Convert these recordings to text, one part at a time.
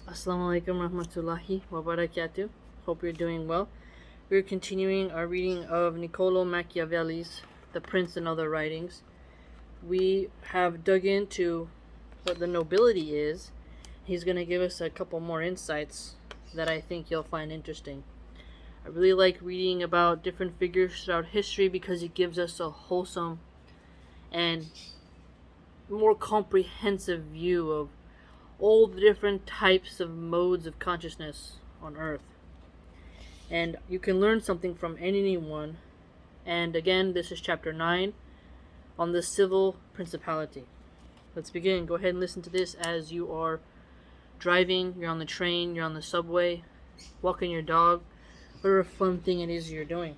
Assalamu alaikum rahmatullahi wa barakatuh. Hope you're doing well. We're continuing our reading of Niccolo Machiavelli's The Prince and Other Writings. We have dug into what the nobility is. He's going to give us a couple more insights that I think you'll find interesting. I really like reading about different figures throughout history because it gives us a wholesome and more comprehensive view of all the different types of modes of consciousness on Earth. And you can learn something from anyone. And again, this is chapter 9 on the civil principality. Let's begin. Go ahead and listen to this as you are driving, you're on the train, you're on the subway, walking your dog, whatever fun thing it is you're doing.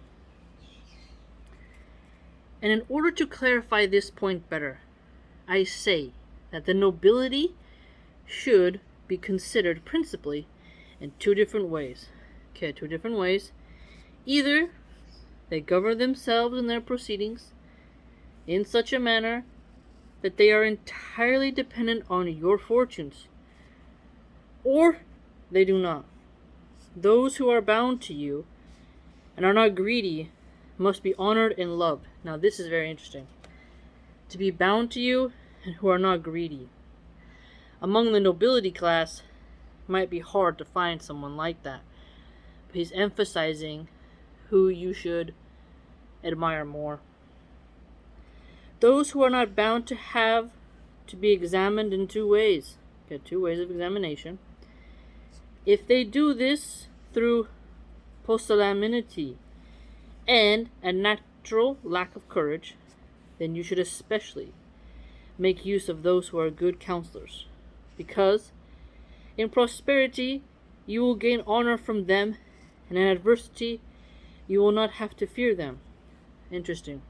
And in order to clarify this point better, I say that the nobility should be considered principally in two different ways. Okay, two different ways. Either they govern themselves in their proceedings in such a manner that they are entirely dependent on your fortunes, or they do not. Those who are bound to you and are not greedy must be honored and loved. Now this is very interesting. To be bound to you and who are not greedy. Among the nobility class, it might be hard to find someone like that. But he's emphasizing who you should admire more. Those who are not bound to have to be examined in two ways. Okay, two ways of examination. If they do this through pusillanimity and a natural lack of courage, then you should especially make use of those who are good counselors. Because in prosperity you will gain honor from them, and in adversity you will not have to fear them. Interesting.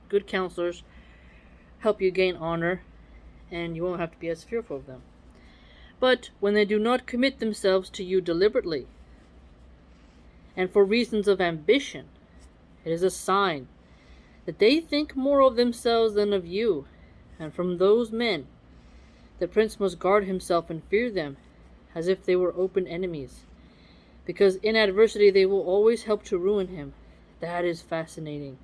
Good counselors help you gain honor, and you won't have to be as fearful of them. But when they do not commit themselves to you deliberately, and for reasons of ambition, it is a sign that they think more of themselves than of you, and from those men the prince must guard himself and fear them as if they were open enemies, because in adversity they will always help to ruin him. That is fascinating.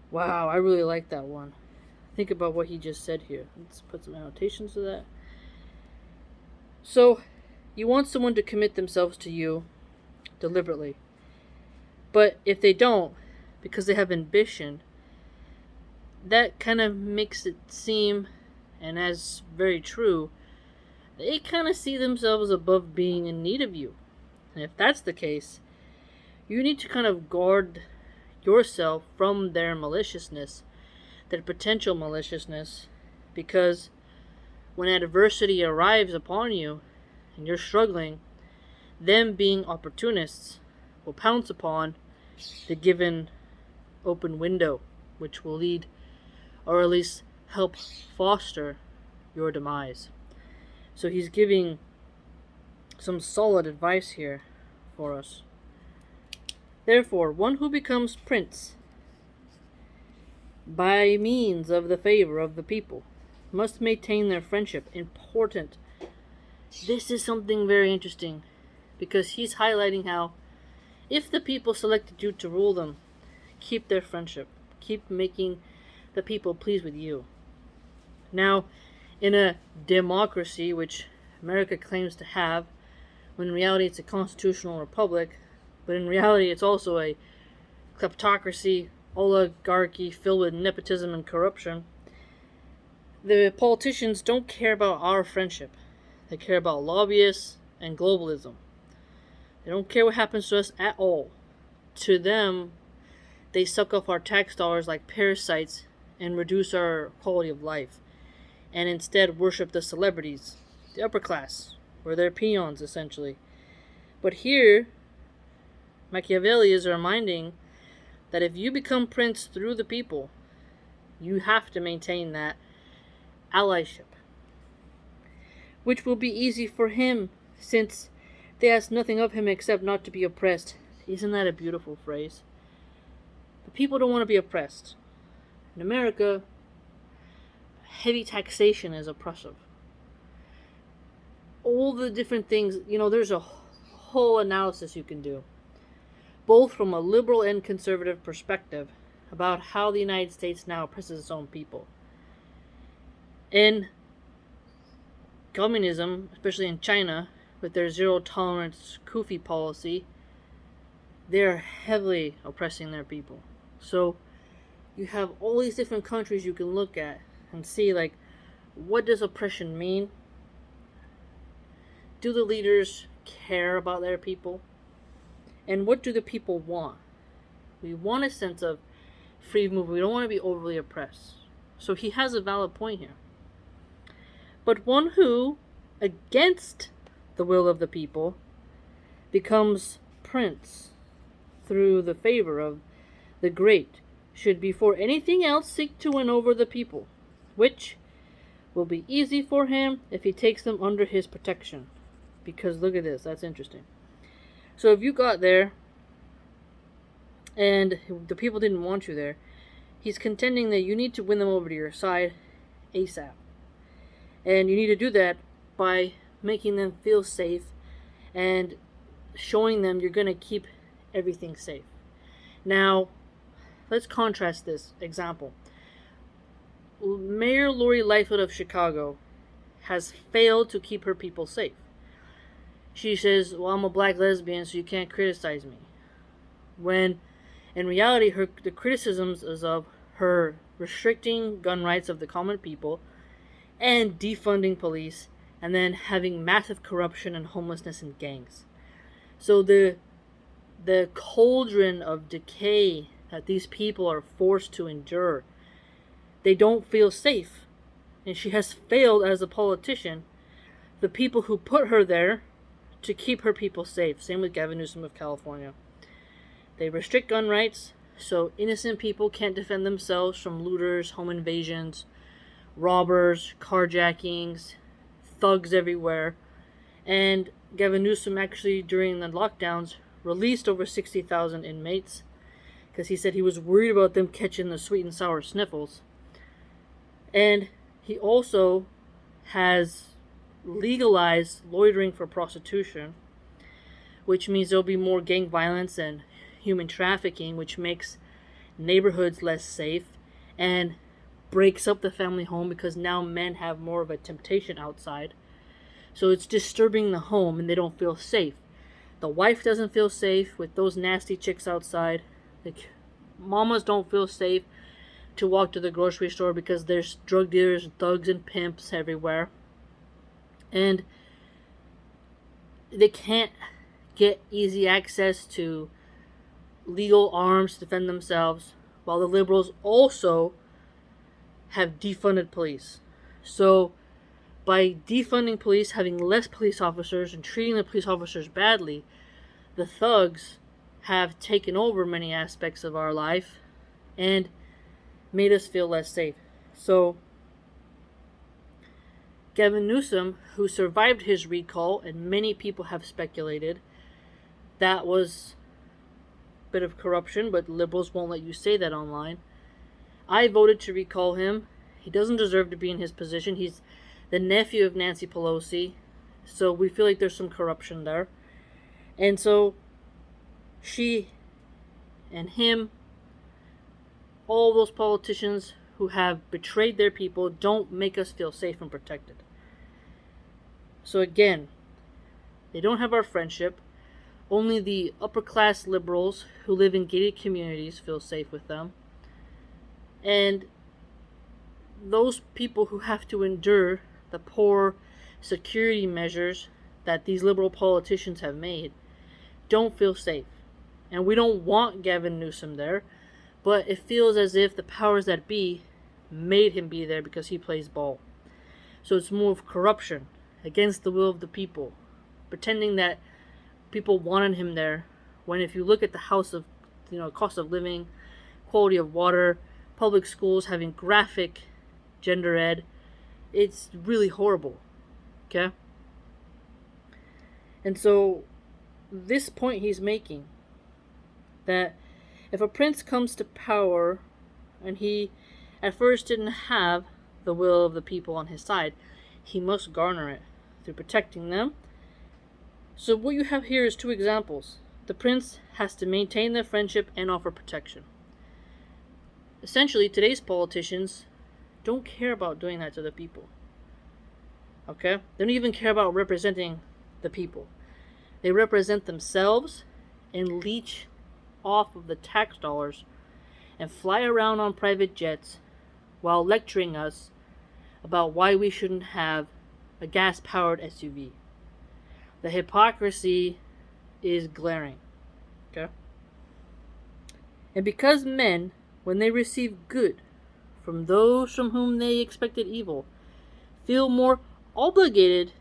Wow, I really like that one. Think about what he just said here. Let's put some annotations to that. So, you want someone to commit themselves to you deliberately. But if they don't, because they have ambition, that kind of makes it seem, and as very true, they kind of see themselves above being in need of you. And if that's the case, you need to kind of guard yourself from their maliciousness, their potential maliciousness, because when adversity arrives upon you and you're struggling, them being opportunists will pounce upon the given open window, which will lead, or at least help foster, your demise. So he's giving some solid advice here for us. Therefore, one who becomes prince by means of the favor of the people must maintain their friendship. Important. This is something very interesting, because he's highlighting how if the people selected you to rule them, keep their friendship. Keep making the people pleased with you. Now, in a democracy, which America claims to have, when in reality it's a constitutional republic, but in reality it's also a kleptocracy, oligarchy filled with nepotism and corruption, the politicians don't care about our friendship. They care about lobbyists and globalism. They don't care what happens to us at all. To them, they suck off our tax dollars like parasites and reduce our quality of life, and instead worship the celebrities, the upper class, or their peons, essentially. But here, Machiavelli is reminding that if you become prince through the people, you have to maintain that allyship, which will be easy for him, since they ask nothing of him except not to be oppressed. Isn't that a beautiful phrase? The people don't want to be oppressed. In America, heavy taxation is oppressive. all the different things, there's a whole analysis you can do, both from a liberal and conservative perspective, about how the United States now oppresses its own people. In communism, especially in China, with their zero tolerance Kufi policy, they're heavily oppressing their people. So you have all these different countries you can look at and see, like, what does oppression mean? Do the leaders care about their people? And what do the people want? We want a sense of free movement. We don't want to be overly oppressed. So he has a valid point here. But one who, against the will of the people, becomes prince through the favor of the great, should before anything else seek to win over the people, which will be easy for him if he takes them under his protection. Because look at this, that's interesting. So if you got there and the people didn't want you there, he's contending that you need to win them over to your side ASAP. And you need to do that by making them feel safe and showing them you're going to keep everything safe. Now, let's contrast this example. Mayor Lori Lightfoot of Chicago has failed to keep her people safe. She says, well, I'm a black lesbian, so you can't criticize me. When, in reality, the criticisms is of her restricting gun rights of the common people and defunding police, and then having massive corruption and homelessness in gangs. So the cauldron of decay that these people are forced to endure, they don't feel safe. And she has failed as a politician. The people who put her there to keep her people safe. Same with Gavin Newsom of California. They restrict gun rights, so innocent people can't defend themselves from looters, home invasions, robbers, carjackings, thugs everywhere. And Gavin Newsom actually, during the lockdowns, released over 60,000 inmates because he said he was worried about them catching the sweet and sour sniffles. And he also has legalized loitering for prostitution, which means there'll be more gang violence and human trafficking, which makes neighborhoods less safe and breaks up the family home because now men have more of a temptation outside. So it's disturbing the home and they don't feel safe. The wife doesn't feel safe with those nasty chicks outside. Like, mamas don't feel safe to walk to the grocery store because there's drug dealers, thugs, and pimps everywhere. And they can't get easy access to legal arms to defend themselves, while the liberals also have defunded police. So by defunding police, having less police officers, and treating the police officers badly, the thugs have taken over many aspects of our life and made us feel less safe. So Gavin Newsom, who survived his recall, and many people have speculated that was a bit of corruption, but liberals won't let you say that online. I voted to recall him. He doesn't deserve to be in his position. He's the nephew of Nancy Pelosi, so we feel like there's some corruption there. And so she and him, all those politicians who have betrayed their people, don't make us feel safe and protected. So again, they don't have our friendship. Only the upper class liberals who live in gated communities feel safe with them. And those people who have to endure the poor security measures that these liberal politicians have made don't feel safe. And we don't want Gavin Newsom there, but it feels as if the powers that be made him be there because he plays ball. So it's more of corruption against the will of the people, pretending that people wanted him there, when if you look at the cost of living, quality of water, public schools having graphic gender ed, it's really horrible. Okay? And so this point he's making, that if a prince comes to power and he at first didn't have the will of the people on his side, he must garner it through protecting them. So what you have here is two examples. The prince has to maintain their friendship and offer protection. Essentially, today's politicians don't care about doing that to the people. Okay? They don't even care about representing the people. They represent themselves and leech off of the tax dollars and fly around on private jets while lecturing us about why we shouldn't have a gas-powered SUV. The hypocrisy is glaring. Okay? And because men, when they receive good from those from whom they expected evil, feel more obligated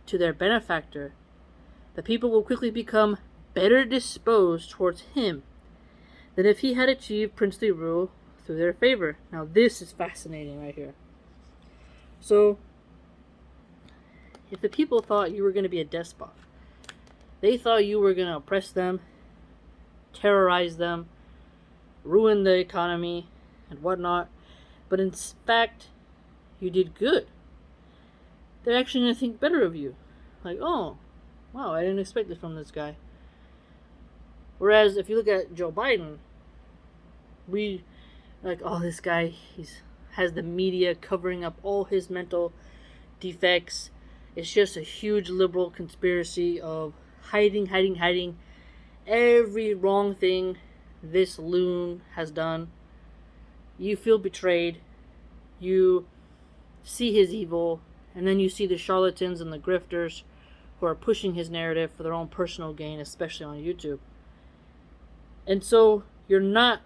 to their benefactor, the people will quickly become better disposed towards him than if he had achieved princely rule through their favor. Now this is fascinating right here. So, if the people thought you were going to be a despot, they thought you were going to oppress them, terrorize them, ruin the economy, and whatnot, but in fact, you did good. They're actually going to think better of you. Like, oh, wow, I didn't expect this from this guy. Whereas, if you look at Joe Biden, we, like, oh, this guy, has the media covering up all his mental defects. It's just a huge liberal conspiracy of hiding every wrong thing this loon has done. You feel betrayed. You see his evil, and then you see the charlatans and the grifters who are pushing his narrative for their own personal gain, especially on YouTube. And so you're not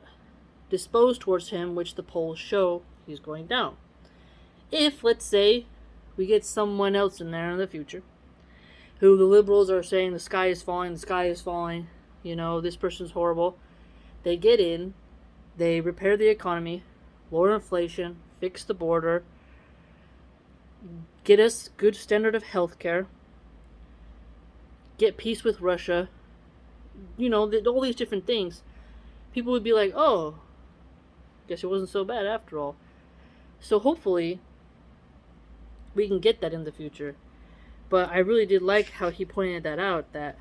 disposed towards him, which the polls show he's going down. If, let's say, we get someone else in there in the future who the liberals are saying the sky is falling, you know, this person's horrible. They get in, they repair the economy, lower inflation, fix the border, get us good standard of health care, get peace with Russia, you know, all these different things. People would be like, oh, guess it wasn't so bad after all. So hopefully we can get that in the future. But I really did like how he pointed that out, that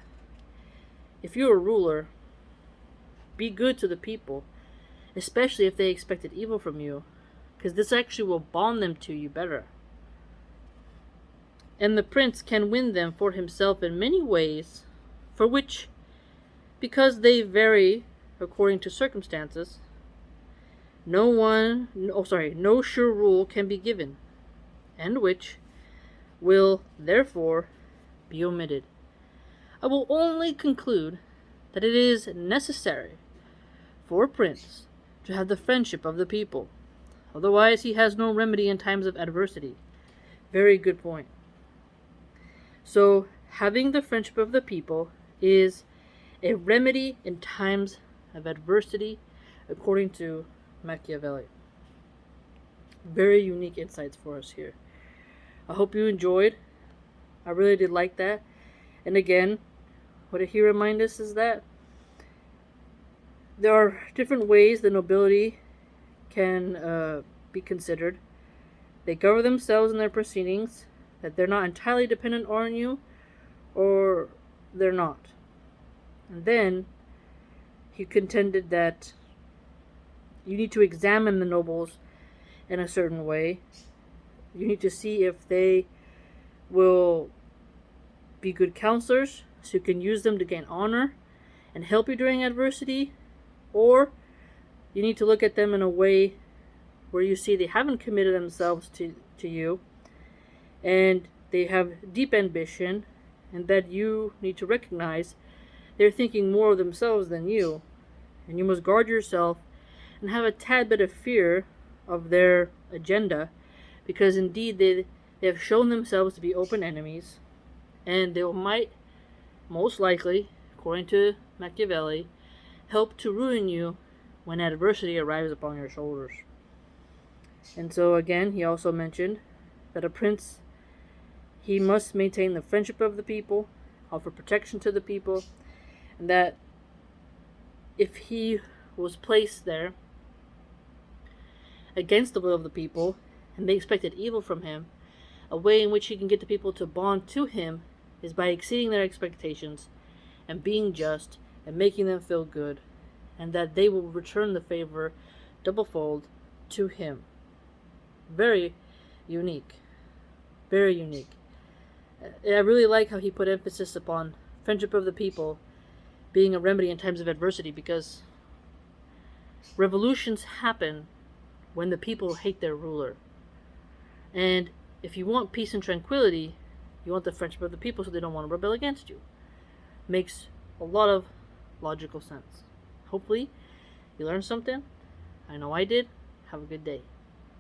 if you're a ruler, be good to the people, especially if they expected evil from you, because this actually will bond them to you better. And the prince can win them for himself in many ways, for which, because they vary according to circumstances, no sure rule can be given, and which will therefore be omitted. I will only conclude that it is necessary for a prince to have the friendship of the people, otherwise he has no remedy in times of adversity. Very good point. So, having the friendship of the people is a remedy in times of adversity, according to Machiavelli. Very unique insights for us here. I hope you enjoyed. I really did like that. And again, what he reminds us is that there are different ways the nobility can be considered. They govern themselves in their proceedings, that they're not entirely dependent on you, or they're not. And then he contended that you need to examine the nobles in a certain way. You need to see if they will be good counselors, so you can use them to gain honor and help you during adversity, or you need to look at them in a way where you see they haven't committed themselves to you, and they have deep ambition, and that you need to recognize they're thinking more of themselves than you, and you must guard yourself and have a tad bit of fear of their agenda, because indeed they have shown themselves to be open enemies, and they might, most likely, according to Machiavelli, help to ruin you when adversity arrives upon your shoulders. And so again, he also mentioned that a prince, he must maintain the friendship of the people, offer protection to the people, and that if he was placed there against the will of the people, and they expected evil from him, a way in which he can get the people to bond to him is by exceeding their expectations and being just and making them feel good, and that they will return the favor doublefold to him. Very unique. Very unique. I really like how he put emphasis upon friendship of the people being a remedy in times of adversity, because revolutions happen when the people hate their ruler. And if you want peace and tranquility, you want the friendship of the people so they don't want to rebel against you. Makes a lot of logical sense. Hopefully, you learned something. I know I did. Have a good day.